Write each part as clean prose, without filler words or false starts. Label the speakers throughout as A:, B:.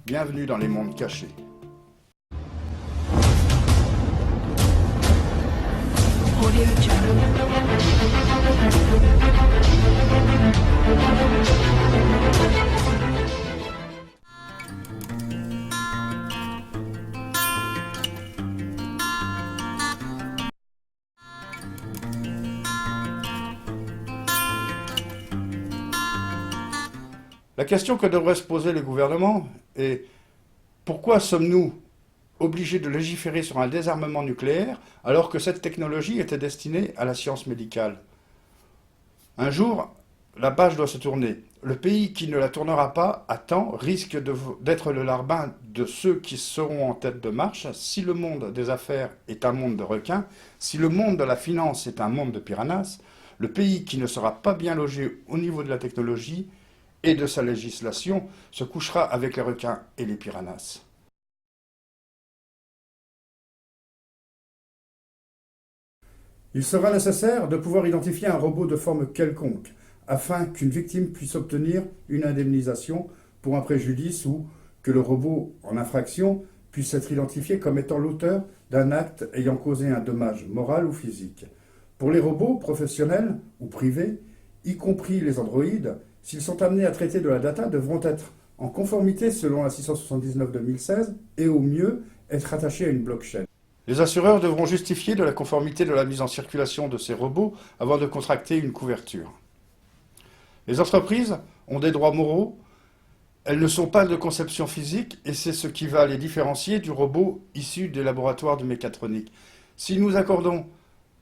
A: Bienvenue dans les mondes cachés.
B: Audio
A: La question que devrait se poser le gouvernement est pourquoi sommes-nous obligés de légiférer sur un désarmement nucléaire alors que cette technologie était destinée à la science médicale? Un jour, la page doit se tourner. Le pays qui ne la tournera pas à temps risque d'être le larbin de ceux qui seront en tête de marche si le monde des affaires est un monde de requins, si le monde de la finance est un monde de piranhas. Le pays qui ne sera pas bien logé au niveau de la technologie et de sa législation se couchera avec les requins et les piranhas. Il sera nécessaire de pouvoir identifier un robot de forme quelconque, afin qu'une victime puisse obtenir une indemnisation pour un préjudice ou que le robot en infraction puisse être identifié comme étant l'auteur d'un acte ayant causé un dommage moral ou physique. Pour les robots professionnels ou privés, y compris les androïdes, s'ils sont amenés à traiter de la data, devront être en conformité selon la 679/2016 et au mieux être attachés à une blockchain. Les assureurs devront justifier de la conformité de la mise en circulation de ces robots avant de contracter une couverture. Les entreprises ont des droits moraux, elles ne sont pas de conception physique et c'est ce qui va les différencier du robot issu des laboratoires de mécatronique. Si nous accordons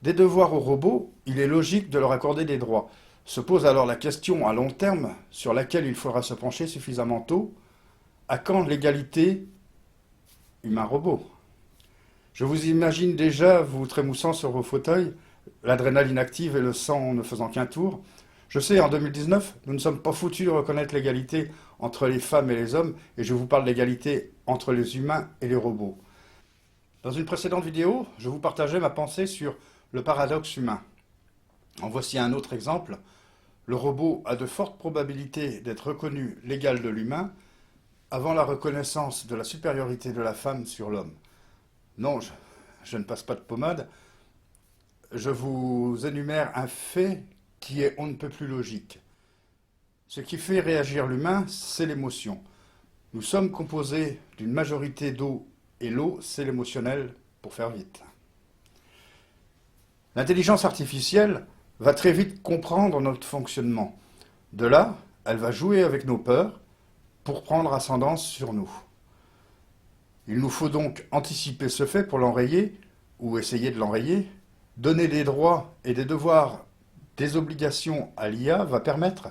A: des devoirs aux robots, il est logique de leur accorder des droits. Se pose alors la question à long terme, sur laquelle il faudra se pencher suffisamment tôt, à quand l'égalité humain-robot? Je vous imagine déjà vous trémoussant sur vos fauteuils, l'adrénaline active et le sang ne faisant qu'un tour. Je sais, en 2019, nous ne sommes pas foutus de reconnaître l'égalité entre les femmes et les hommes, et je vous parle d'égalité entre les humains et les robots. Dans une précédente vidéo, je vous partageais ma pensée sur le paradoxe humain. En voici un autre exemple. Le robot a de fortes probabilités d'être reconnu l'égal de l'humain avant la reconnaissance de la supériorité de la femme sur l'homme. Non, je ne passe pas de pommade. Je vous énumère un fait qui est on ne peut plus logique. Ce qui fait réagir l'humain, c'est l'émotion. Nous sommes composés d'une majorité d'eau, et l'eau, c'est l'émotionnel, pour faire vite. L'intelligence artificielle va très vite comprendre notre fonctionnement. De là, elle va jouer avec nos peurs pour prendre ascendance sur nous. Il nous faut donc anticiper ce fait pour l'enrayer, ou essayer de l'enrayer. Donner des droits et des devoirs, des obligations à l'IA va permettre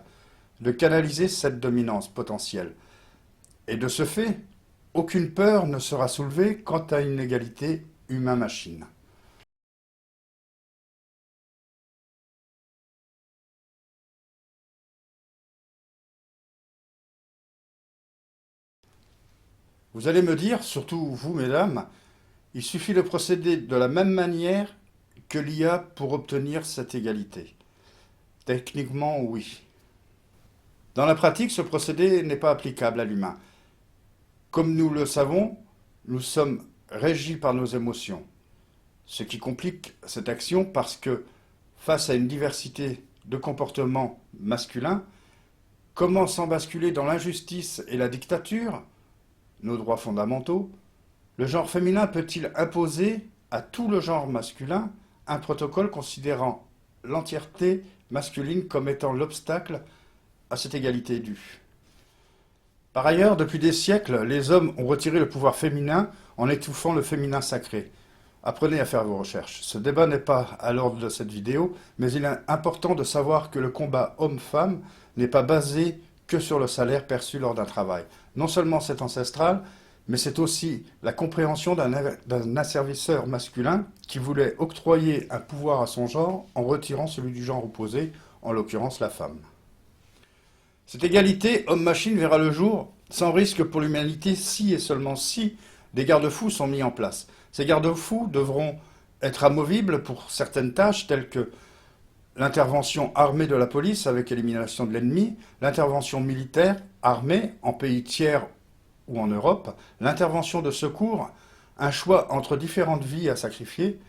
A: de canaliser cette dominance potentielle. Et de ce fait, aucune peur ne sera soulevée quant à une égalité humain-machine. Vous allez me dire, surtout vous mesdames, il suffit de procéder de la même manière que l'IA pour obtenir cette égalité. Techniquement, oui. Dans la pratique, ce procédé n'est pas applicable à l'humain. Comme nous le savons, nous sommes régis par nos émotions. Ce qui complique cette action parce que, face à une diversité de comportements masculins, comment sans basculer dans l'injustice et la dictature, nos droits fondamentaux, le genre féminin peut-il imposer à tout le genre masculin un protocole considérant l'entièreté masculine comme étant l'obstacle à cette égalité due? Par ailleurs, depuis des siècles, les hommes ont retiré le pouvoir féminin en étouffant le féminin sacré. Apprenez à faire vos recherches. Ce débat n'est pas à l'ordre de cette vidéo, mais il est important de savoir que le combat homme-femme n'est pas basé que sur le salaire perçu lors d'un travail. Non seulement c'est ancestral, mais c'est aussi la compréhension d'un asservisseur masculin qui voulait octroyer un pouvoir à son genre en retirant celui du genre opposé, en l'occurrence la femme. Cette égalité homme-machine verra le jour sans risque pour l'humanité si et seulement si des garde-fous sont mis en place. Ces garde-fous devront être amovibles pour certaines tâches telles que l'intervention armée de la police avec élimination de l'ennemi, l'intervention militaire armée en pays tiers ou en Europe, l'intervention de secours, un choix entre différentes vies à sacrifier,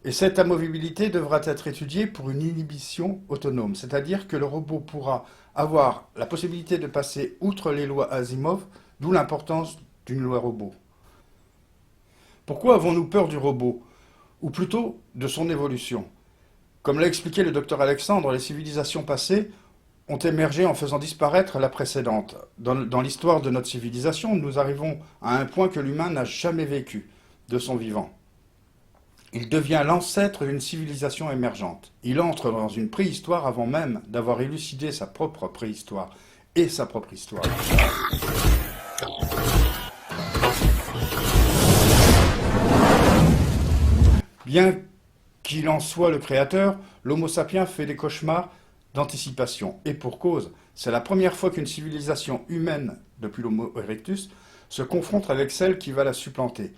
A: et cette amovibilité devra être étudiée pour une inhibition autonome, c'est-à-dire que le robot pourra avoir la possibilité de passer outre les lois Asimov, d'où l'importance d'une loi robot. Pourquoi avons-nous peur du robot? Ou plutôt de son évolution? Comme l'a expliqué le docteur Alexandre, les civilisations passées ont émergé en faisant disparaître la précédente. Dans l'histoire de notre civilisation, nous arrivons à un point que l'humain n'a jamais vécu de son vivant. Il devient l'ancêtre d'une civilisation émergente. Il entre dans une préhistoire avant même d'avoir élucidé sa propre préhistoire et sa propre histoire. Bien qu'il en soit le créateur, l'Homo sapiens fait des cauchemars d'anticipation. Et pour cause, c'est la première fois qu'une civilisation humaine, depuis l'Homo erectus, se confronte avec celle qui va la supplanter.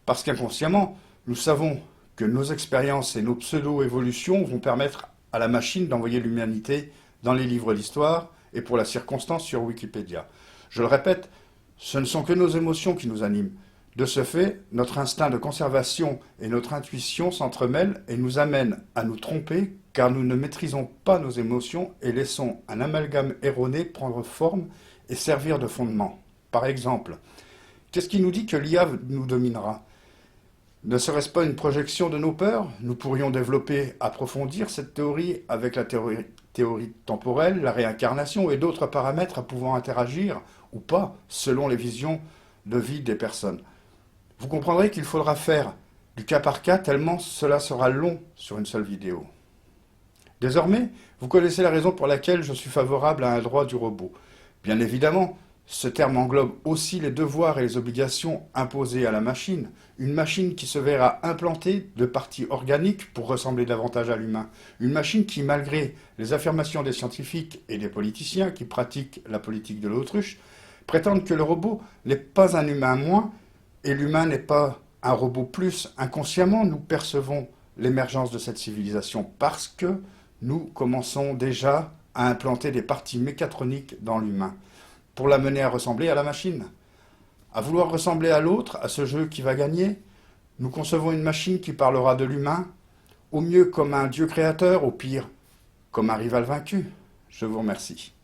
A: Parce qu'inconsciemment, nous savons que nos expériences et nos pseudo-évolutions vont permettre à la machine d'envoyer l'humanité dans les livres d'histoire et pour la circonstance sur Wikipédia. Je le répète, ce ne sont que nos émotions qui nous animent. De ce fait, notre instinct de conservation et notre intuition s'entremêlent et nous amènent à nous tromper car nous ne maîtrisons pas nos émotions et laissons un amalgame erroné prendre forme et servir de fondement. Par exemple, qu'est-ce qui nous dit que l'IA nous dominera ? Ne serait-ce pas une projection de nos peurs? Nous pourrions développer, approfondir cette théorie avec la théorie temporelle, la réincarnation et d'autres paramètres pouvant interagir ou pas selon les visions de vie des personnes. Vous comprendrez qu'il faudra faire du cas par cas tellement cela sera long sur une seule vidéo. Désormais, vous connaissez la raison pour laquelle je suis favorable à un droit du robot. Bien évidemment, ce terme englobe aussi les devoirs et les obligations imposées à la machine, une machine qui se verra implantée de parties organiques pour ressembler davantage à l'humain, une machine qui, malgré les affirmations des scientifiques et des politiciens qui pratiquent la politique de l'autruche, prétendent que le robot n'est pas un humain moins et l'humain n'est pas un robot plus. Inconsciemment, nous percevons l'émergence de cette civilisation parce que nous commençons déjà à implanter des parties mécatroniques dans l'humain pour la mener à ressembler à la machine. À vouloir ressembler à l'autre, à ce jeu qui va gagner, nous concevons une machine qui parlera de l'humain, au mieux comme un dieu créateur, au pire comme un rival vaincu. Je vous remercie.